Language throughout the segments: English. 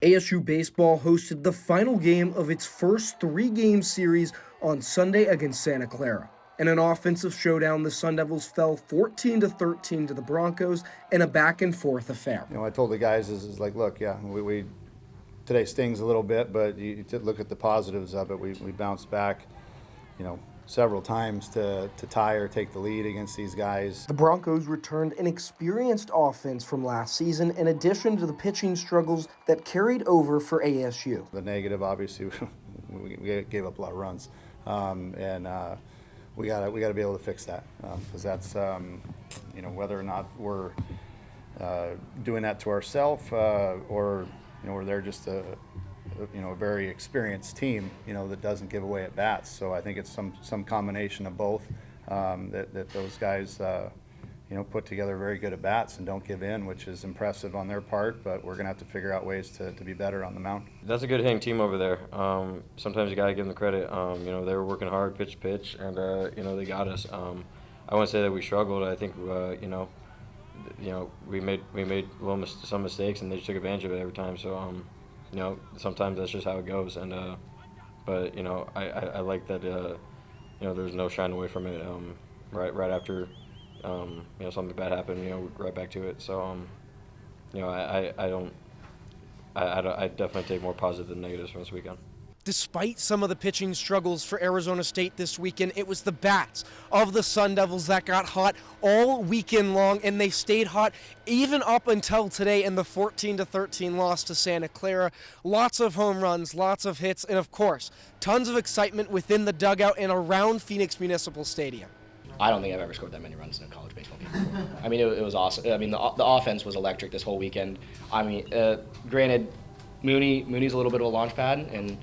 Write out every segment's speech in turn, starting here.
ASU baseball hosted the final game of its first three-game series on Sunday against Santa Clara. In an offensive showdown, the Sun Devils fell 14-13 to the Broncos in a back-and-forth affair. I told the guys, is like, look, yeah, we today stings a little bit, but you look at the positives of it. We bounced back, several times to tie or take the lead against these guys. The Broncos returned an experienced offense from last season in addition to the pitching struggles that carried over for ASU. The negative, obviously, we gave up a lot of runs, and we got to be able to fix that, because that's whether or not we're doing that to ourselves or they're just a very experienced team, that doesn't give away at bats. So I think it's some combination of both, that those guys, put together very good at bats and don't give in, which is impressive on their part, but we're going to have to figure out ways to be better on the mound. That's a good hitting team over there. Sometimes you got to give them the credit. They were working hard, pitch, and, they got us. I wouldn't say that we struggled. I think, we made some mistakes, and they just took advantage of it every time. So, sometimes that's just how it goes. And but I like that. There's no shying away from it. Right after something bad happened, right back to it. So I definitely take more positive than negatives from this weekend. Despite some of the pitching struggles for Arizona State this weekend, it was the bats of the Sun Devils that got hot all weekend long, and they stayed hot even up until today in the 14-13 loss to Santa Clara. Lots of home runs, lots of hits, and of course, tons of excitement within the dugout and around Phoenix Municipal Stadium. I don't think I've ever scored that many runs in a college baseball game. I mean, it was awesome. I mean, the offense was electric this whole weekend. I mean, granted, Mooney's a little bit of a launch pad, and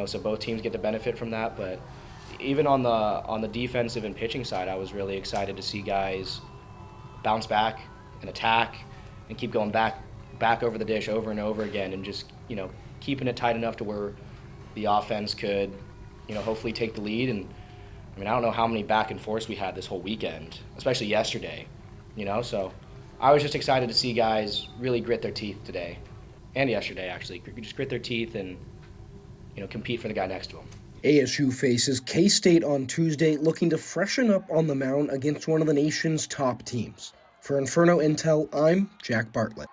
so both teams get to benefit from that. But even on the defensive and pitching side, I was really excited to see guys bounce back and attack and keep going back over the dish over and over again, and just keeping it tight enough to where the offense could hopefully take the lead. And I mean, I don't know how many back and forths we had this whole weekend, especially yesterday. So I was just excited to see guys really grit their teeth today, and yesterday actually, just grit their teeth and compete for the guy next to him. ASU faces K-State on Tuesday, looking to freshen up on the mound against one of the nation's top teams. For Inferno Intel, I'm Jack Bartlett.